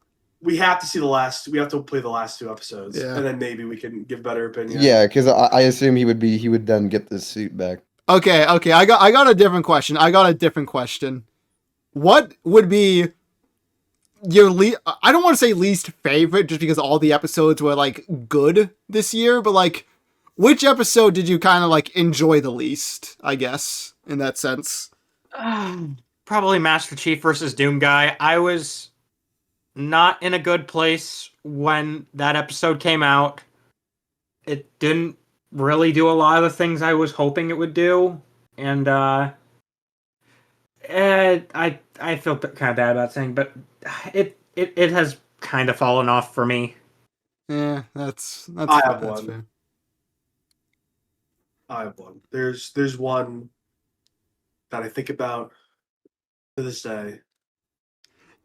We have to see the last. We have to play the last 2 episodes, Yeah. and then maybe we can give better opinion. Yeah, because I assume he would then get this suit back. Okay. I got a different question. What would be your I don't want to say least favorite, just because all the episodes were like good this year, but like, which episode did you kind of like enjoy the least? I guess in that sense. Probably Master Chief versus Doom Guy. I was not in a good place when that episode came out. It didn't really do a lot of the things I was hoping it would do, and I feel kind of bad about saying, but it has kind of fallen off for me. Yeah, that's I have that's one. fair. I have one. There's one that I think about to this day.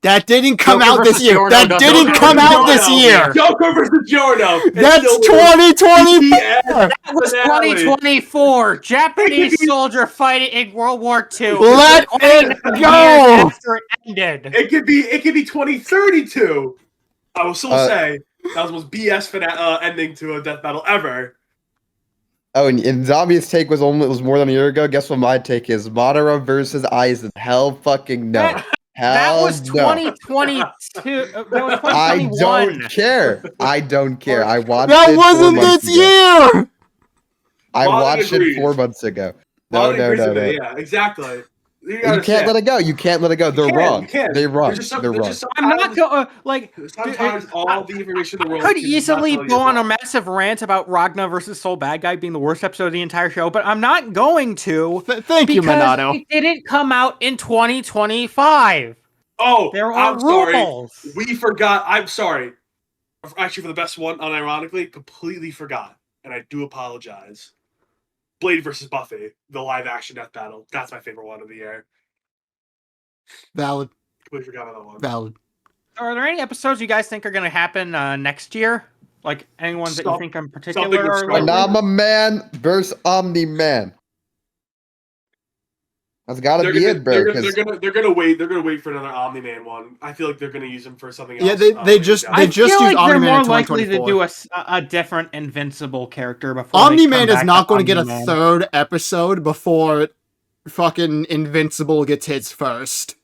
That didn't come Joker out this versus year. Giorno That doesn't didn't count. come out Giorno. this year. Joker versus Giorno. That's 2020. That was 2024. Japanese soldier fighting in World War II. Let it go. After it ended. It could be 2032. I will still say that was the most BS ending to a death battle ever. Oh, and Zombie's take was more than a year ago. Guess what my take is? Madara versus Aizen. Hell fucking no. That was Hell no. 2022. That was I 2021. don't care. I don't care. I watched That it wasn't 4 months this ago. year. I Molly watched agrees. it 4 months ago. Molly No. agrees with me, yeah, exactly. You can't let it go. You can't let it go. They're wrong. You can't. They're wrong. They're wrong. I'm not going like. Sometimes all the information in the I world could can easily not tell go you on a wrong. massive rant about Ragna versus Soul Bad Guy being the worst episode of the entire show, but I'm not going to. Thank you, because Minato. it didn't come out in 2025. Oh, There are I'm sorry. rules. We forgot. I'm sorry. Actually, for the best one, unironically, completely forgot, and I do apologize. Blade versus Buffy, the live-action death battle. That's my favorite one of the year. Valid. Completely forgot about that one. Valid. Are there any episodes you guys think are going to happen next year? Like any ones that you think in particular something with are Star likely? Phenomena Man versus Omni Man. That's got to be it, bro. They're gonna wait. They're gonna wait for another Omni-Man one. I feel like they're gonna use him for something else. Yeah, they just I feel used like they're Omni-Man more in likely to 2024. do a different Invincible character before Omni-Man they come is back not going to get a Omni-Man. third episode before fucking Invincible gets his first.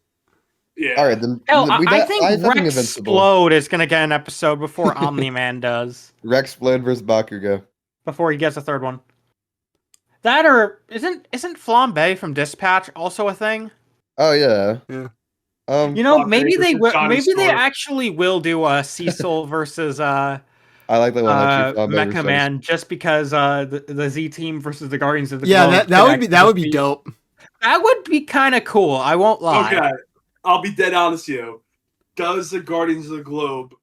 Yeah. All right, then. Hell, we I got- think Invincible. Rex Explode is going to get an episode before Omni-Man does. Rex Explode versus Bakugo. Before he gets a third one. That or isn't Flambe from Dispatch also a thing? Oh yeah. Yeah. You know, Flambe maybe they versus will. Johnny Maybe they Storm. actually will do a Cecil versus I like the one that you Mecha Man, just because the Z Team versus the Guardians of the Yeah, Globe that could would be actually dope. That would be kind of cool. I won't lie. Okay, I'll be dead honest with you. Does the Guardians of the Globe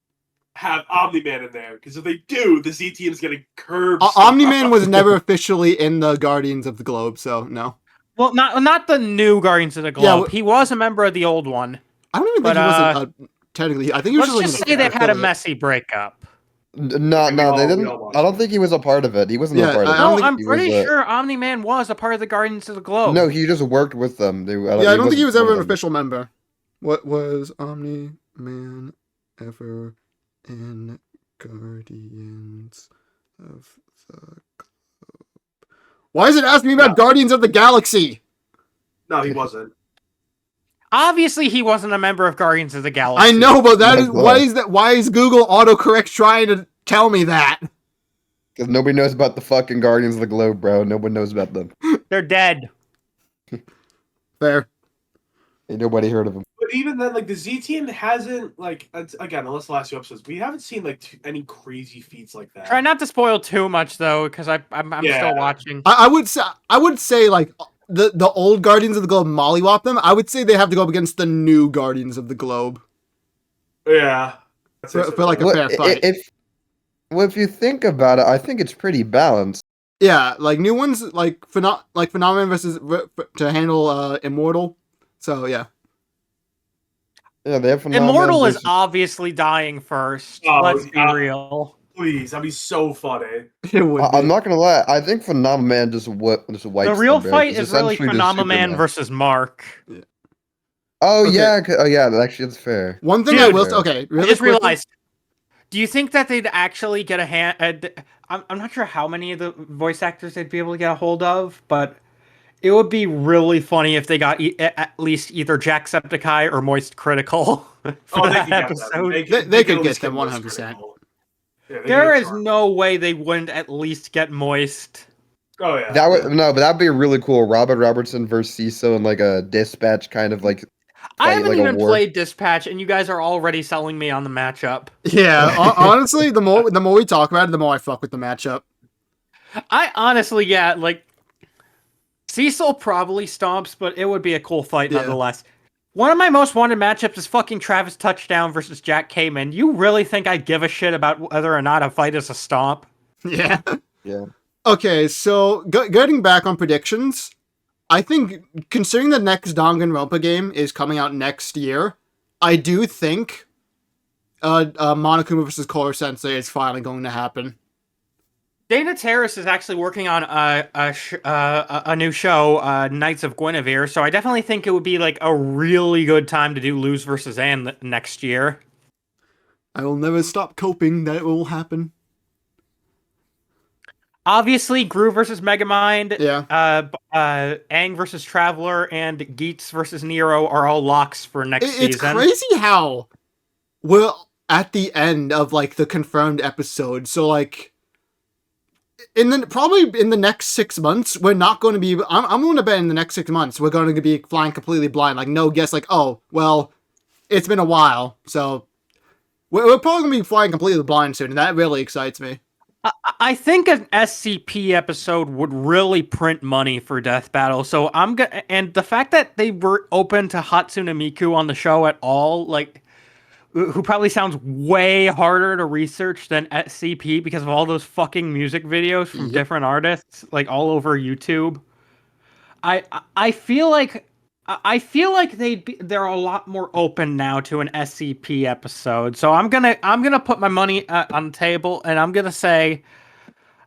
have Omni-Man in there? Because if they do, the Z Team's gonna curb. Omni-Man was never officially in the Guardians of the Globe, so no. Well, not the new Guardians of the Globe. He was a member of the old one. I don't even think he was technically. I think he was Let's just just like say they had a messy breakup. No, they didn't. I don't think he was a part of it. He wasn't a part of it. No, I'm He pretty was, sure Omni-Man was a part of the Guardians of the Globe. No, he just worked with them. I don't think he was ever an them. official member. What was Omni-Man ever in Guardians of the Globe? Why is it asking me about Guardians of the Galaxy? No, he wasn't. Obviously, he wasn't a member of Guardians of the Galaxy. I know, but why is Google autocorrect trying to tell me that? Because nobody knows about the fucking Guardians of the Globe, bro. Nobody knows about them. They're dead. Fair. Ain't nobody heard of them. But even then, like the Z Team hasn't again, unless the last 2 episodes, we haven't seen any crazy feats like that. Try not to spoil too much though, because I'm still watching. I would say like the old Guardians of the Globe mollywop them. I would say they have to go up against the new Guardians of the Globe. Yeah. For like a fair fight. If you think about it, I think it's pretty balanced. Yeah, like new ones like Phenomenon versus to handle Immortal. So yeah. Yeah, they have Phenomenon Immortal is versus- obviously dying first. Oh, Let's be yeah. real. please. That'd be so funny. It would. I'm Be. not gonna lie. I think Phenomenon just wipes The them, real bro. fight It's is really essentially just Phenomenon Superman. versus Mark. Oh Okay. yeah, oh yeah. Actually, that's fair. One thing Dude, I will. fair. Okay, I really just quickly. realized. Do you think that they'd actually get a hand? I'm not sure how many of the voice actors they'd be able to get a hold of, but it would be really funny if they got at least either Jacksepticeye or Moist Critical for They that could get episode. them. They could could at least get them Moist 100%. Critical. Yeah, they There could is get no way they wouldn't at least get Moist. Oh yeah. That would no, but that'd be really cool. Robert Robertson versus Cecil in like a dispatch kind of like I fight, haven't like a even war. played Dispatch, and you guys are already selling me on the matchup. Yeah, honestly, the more we talk about it, the more I fuck with the matchup. I honestly, yeah, like Cecil probably stomps, but it would be a cool fight Yeah. nonetheless. One of my most wanted matchups is fucking Travis Touchdown versus Jack Kamen. You really think I'd give a shit about whether or not a fight is a stomp? Yeah. Yeah. Okay, so getting back on predictions, I think considering the next Danganronpa game is coming out next year, I do think Monokuma versus Koro Sensei is finally going to happen. Dana Terrace is actually working on a new show, Knights of Guinevere, so I definitely think it would be like a really good time to do Luz versus Anne next year. I will never stop coping that it will happen. Obviously, Gru versus Megamind, Yeah. Aang versus Traveler, and Geats versus Nero are all locks for next season. It's crazy how we're at the end of like the confirmed episode. So like probably in the next 6 months, we're not going to be. I'm going to bet in the next 6 months we're going to be flying completely blind. Like no guess. Like oh well, it's been a while, so we're probably going to be flying completely blind soon, and that really excites me. I think an SCP episode would really print money for Death Battle. So and the fact that they were open to Hatsune Miku on the show at all, like, who probably sounds way harder to research than SCP because of all those fucking music videos from different artists, like all over YouTube. I feel like they're a lot more open now to an SCP episode. So I'm gonna put my money on the table, and I'm gonna say,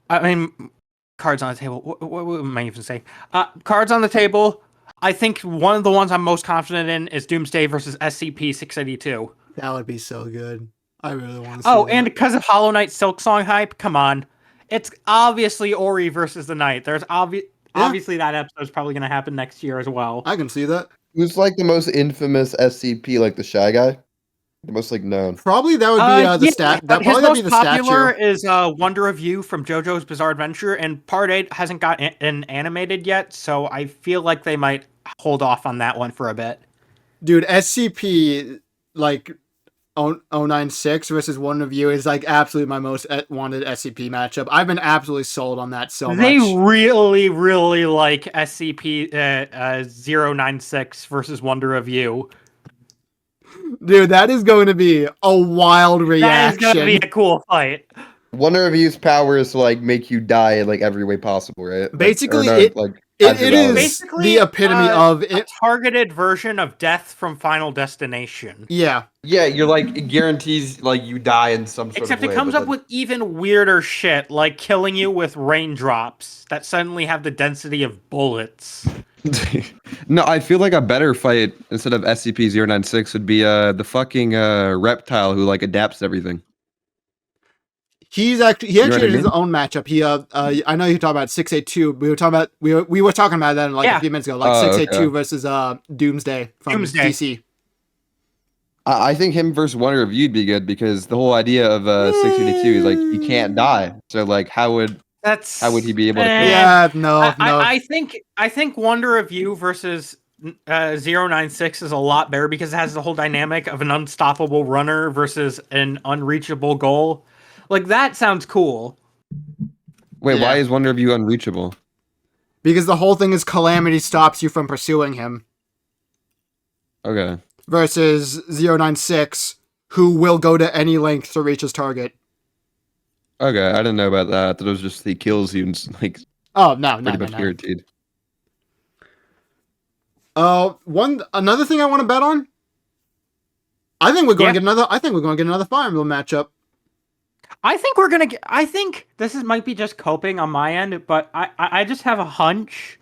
I mean, cards on the table. What am I even saying? Cards on the table. I think one of the ones I'm most confident in is Doomsday versus SCP-682. That would be so good. I really want to see that. And because of Hollow Knight Silksong hype, come on. It's obviously Ori versus the Knight. There's obviously that episode's probably going to happen next year as well. I can see that. Who's like the most infamous SCP, like the Shy Guy? The most like known. Probably that would be the stat. That his probably would most be the popular statue. is Wonder of You from JoJo's Bizarre Adventure, and Part 8 hasn't got an animated yet, so I feel like they might hold off on that one for a bit. Dude, SCP like 096 versus Wonder of You is like absolutely my most wanted SCP matchup. I've been absolutely sold on that so much. They really, really like SCP 096 versus Wonder of You. Dude, that is going to be a wild reaction. That is going to be a cool fight. Wonder of You's power is to like make you die in like every way possible, right? Basically, it is basically the epitome of a targeted version of death from Final Destination. Yeah. Yeah, you're like it guarantees like you die in some sort Except of way. it comes up with even weirder shit, like killing you with raindrops that suddenly have the density of bullets. No, I feel like a better fight instead of SCP-096 would be the fucking reptile who like adapts to everything. He actually did his own matchup. I know you talking about 682. We were talking about that in like a few minutes ago, like 682 versus Doomsday from DC. I think him versus Wonder of You'd be good because the whole idea of 682 is like he can't die. So like how would he be able to kill him? Yeah, no. I think Wonder of You versus 096 is a lot better because it has the whole dynamic of an unstoppable runner versus an unreachable goal. Like, that sounds cool. Wait, why is Wonder of You unreachable? Because the whole thing is Calamity stops you from pursuing him. Okay. Versus 096, who will go to any length to reach his target. Okay, I didn't know about that. I thought it was just he kills you and like. Oh no, pretty much guaranteed. Another thing I want to bet on. I think we're going to get another. I think we're going to get another Fire Emblem matchup. I think we're gonna get. I think might be just coping on my end, but I just have a hunch.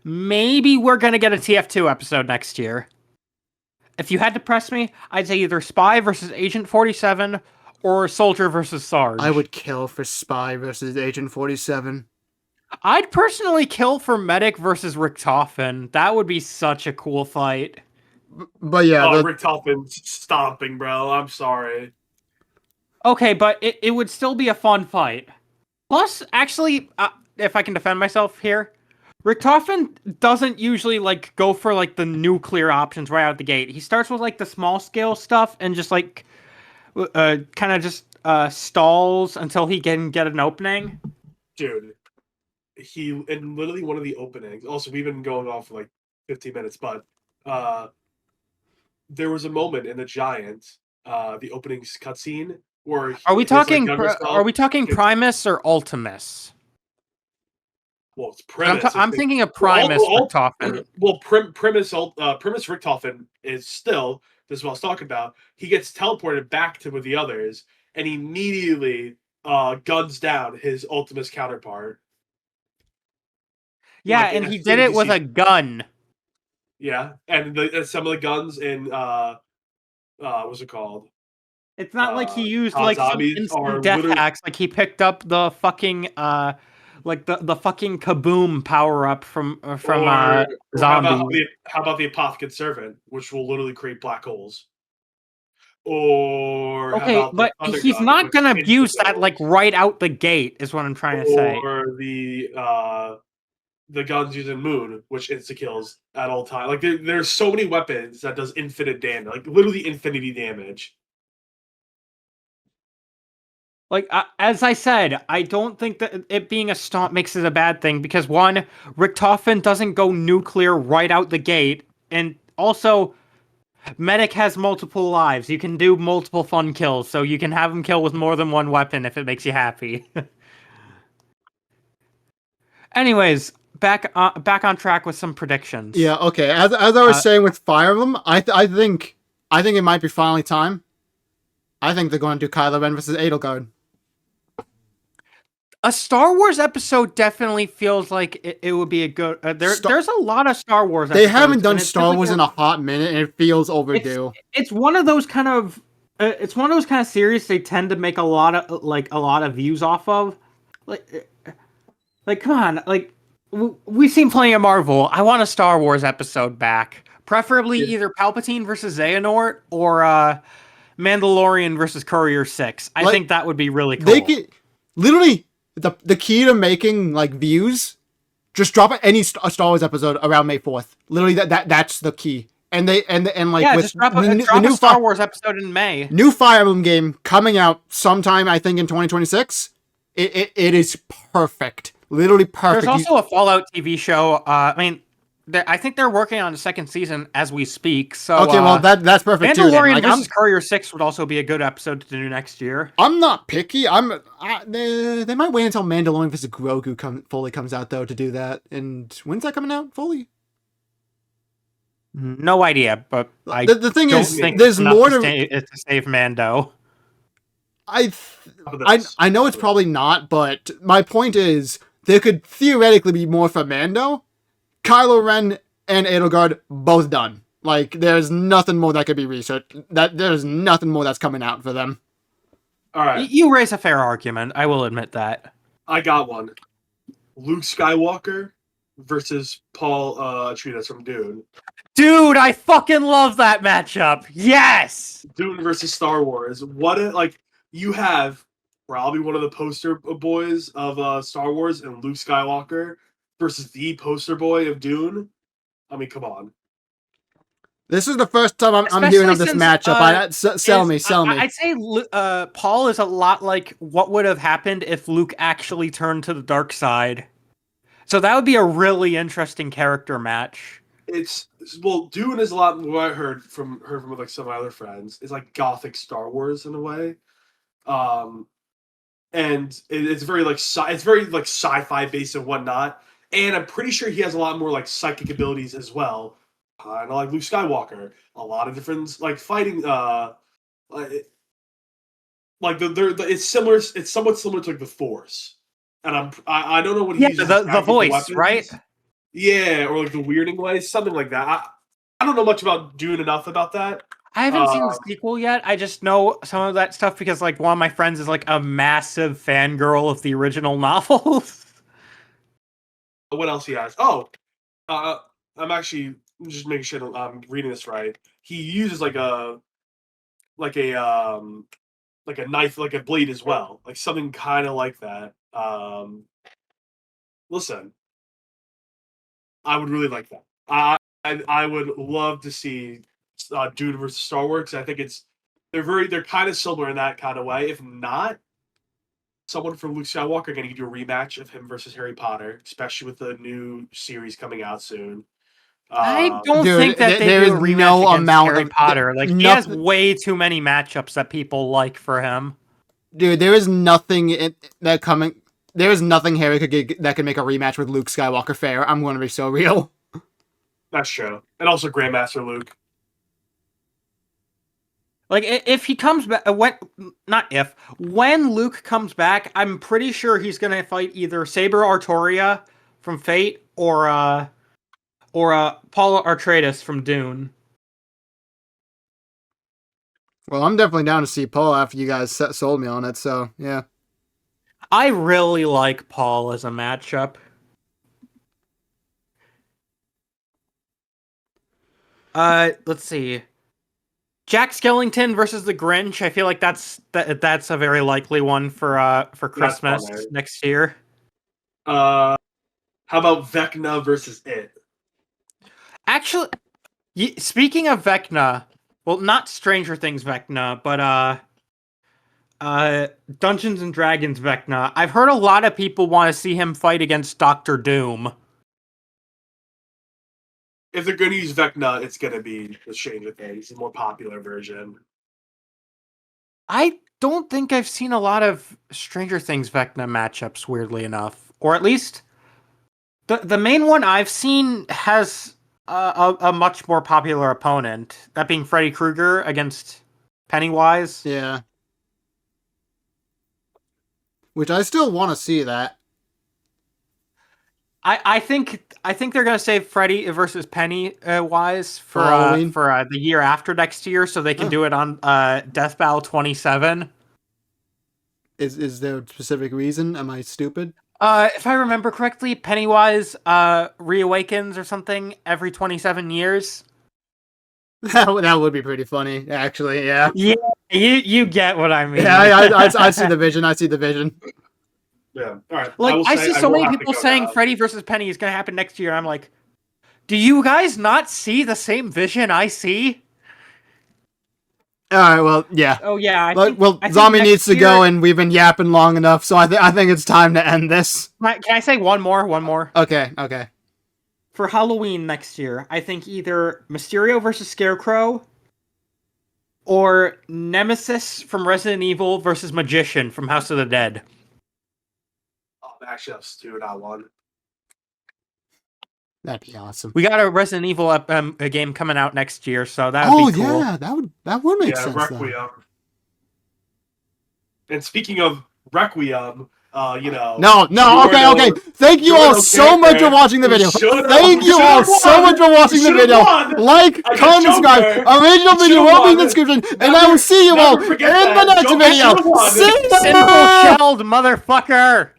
Maybe we're gonna get a TF2 episode next year. If you had to press me, I'd say either Spy versus Agent 47 or Soldier versus Sarge. I would kill for Spy versus Agent 47. I'd personally kill for Medic versus Richtofen. That would be such a cool fight. But yeah, Rick Toppin stomping, bro. I'm sorry. Okay, but it would still be a fun fight. Plus, actually, if I can defend myself here, Richtofen doesn't usually like go for like the nuclear options right out the gate. He starts with like the small scale stuff and just like kind of just stalls until he can get an opening. Dude, he in literally one of the openings. Also, we've been going on for like 15 minutes, but there was a moment in the Giant, the opening cutscene where Are we talking? Are we talking Primus or Ultimus? Well, it's Primus. I'm thinking of Primus Richtofen. Well, Primus Richtofen is still, this is what I was talking about. He gets teleported back to with the others, and he immediately guns down his Ultimus counterpart. Yeah, and he did it with a gun. Yeah, and some of the guns in what's it called? It's not like he used like some instant death hacks. Like he picked up the fucking like the fucking kaboom power up from zombies. How about the Apothecary Servant, which will literally create black holes? Or okay, but he's not gonna abuse that like right out the gate. Is what I'm trying to say. Or the guns using Moon, which insta kills at all times. Like there's so many weapons that does infinite damage, like literally infinity damage. Like, as I said, I don't think that it being a stomp makes it a bad thing, because one, Richtofen doesn't go nuclear right out the gate, and also, Medic has multiple lives. You can do multiple fun kills, so you can have him kill with more than one weapon if it makes you happy. Anyways, back on track with some predictions. Yeah, okay. As I was saying with Fire Emblem, I think it might be finally time. I think they're going to do Kylo Ren versus Edelgard. A Star Wars episode definitely feels like it would be a good. There's a lot of Star Wars. They haven't done Star Wars in a hot minute, and it feels overdue. It's one of those kind of. It's one of those kind of series they tend to make a lot of views off of. Like come on, like we've seen plenty of Marvel. I want a Star Wars episode back, preferably either Palpatine versus Xehanort or Mandalorian versus Courier 6. I think that would be really cool. They could literally. The key to making like views, just drop a Star Wars episode around May 4th. Literally that's the key. And like with just drop a new Star Wars episode in May. New Fire Emblem game coming out sometime I think in 2026. It is perfect. Literally perfect. There's also a Fallout TV show. I think they're working on the second season as we speak. So okay, well that's perfect too. Mandalorian versus Courier 6 would also be a good episode to do next year. I'm not picky. They might wait until Mandalorian versus Grogu fully comes out though to do that. And when's that coming out fully? No idea, but the thing is, there's more to save Mando. I know it's probably not, but my point is there could theoretically be more for Mando. Kylo Ren and Edelgard both done. Like, there's nothing more that could be researched. There's nothing more that's coming out for them. All right. You raise a fair argument. I will admit that. I got one. Luke Skywalker versus Paul Atreides from Dune. Dude, I fucking love that matchup. Yes! Dune versus Star Wars. You have probably one of the poster boys of Star Wars and Luke Skywalker versus the poster boy of Dune. I mean, come on. This is the first time I'm hearing of this matchup. Sell me. I'd say Paul is a lot like what would have happened if Luke actually turned to the dark side. So that would be a really interesting character match. Dune is a lot. What I heard from like some of my other friends is like gothic Star Wars in a way. And it's very like sci-fi based and whatnot. And I'm pretty sure he has a lot more like psychic abilities as well. Kind of like Luke Skywalker. A lot of different like fighting. like it's similar. It's somewhat similar to like the Force, and I don't know what he uses. The voice, weapons. right? Yeah, or like the weirding way, something like that. I don't know much about Dune enough about that. I haven't seen the sequel yet. I just know some of that stuff because like one of my friends is like a massive fangirl of the original novels. What else he has? Oh, I'm actually just making sure I'm reading this right. He uses like a knife, like a blade as well, like something kind of like that. Listen, I would really like that. I would love to see Dune versus Star Wars. I think they're kind of similar in that kind of way. If not, someone from Luke Skywalker going to do a rematch of him versus Harry Potter, especially with the new series coming out soon. I don't Dude, think that there they do is a rematch no against amount Harry of- Potter. Like he has way too many matchups that people like for him. Dude, there is nothing there is nothing Harry could get that could make a rematch with Luke Skywalker fair. I'm going to be so real. That's true. And also Grandmaster Luke. Like if he comes back, when Luke comes back, I'm pretty sure he's gonna fight either Saber Artoria from Fate or Paula Atreides from Dune. Well, I'm definitely down to see Paul after you guys sold me on it, so yeah. I really like Paul as a matchup. Let's see. Jack Skellington versus the Grinch. I feel like that's a very likely one for Christmas next year. How about Vecna versus It? Actually, speaking of Vecna, well, not Stranger Things Vecna, but Dungeons and Dragons Vecna. I've heard a lot of people want to see him fight against Doctor Doom. If they're going to use Vecna, it's going to be the Stranger Things, the more popular version. I don't think I've seen a lot of Stranger Things Vecna matchups, weirdly enough. Or at least, the main one I've seen has a much more popular opponent. That being Freddy Krueger against Pennywise. Yeah. Which I still want to see that. I think they're gonna save Freddy versus Pennywise for the year after next year, so they can do it on Death Battle 27. Is there a specific reason? Am I stupid? If I remember correctly, Pennywise reawakens or something every 27 years. That would be pretty funny, actually. Yeah. Yeah, you get what I mean. Yeah, I see the vision. I see the vision. Yeah. All right. Like I see so many people saying Freddy versus Penny is going to happen next year. I'm like, do you guys not see the same vision I see? All right. Well, yeah. Oh yeah. I think Zombie needs to go, and we've been yapping long enough, so I think it's time to end this. Can I say one more? Okay. For Halloween next year, I think either Mysterio versus Scarecrow or Nemesis from Resident Evil versus Magician from House of the Dead. Actually, let's do that one. That'd be awesome. We got a Resident Evil a game coming out next year, so that would be cool. Yeah, that would make sense. Requiem. Though. And speaking of Requiem, No. Okay. Thank you all so much for watching the video. Thank you all so much for watching the video. Like, comment, subscribe. Original video will be in the description, and I will see you all in the next video. Simple shelled motherfucker.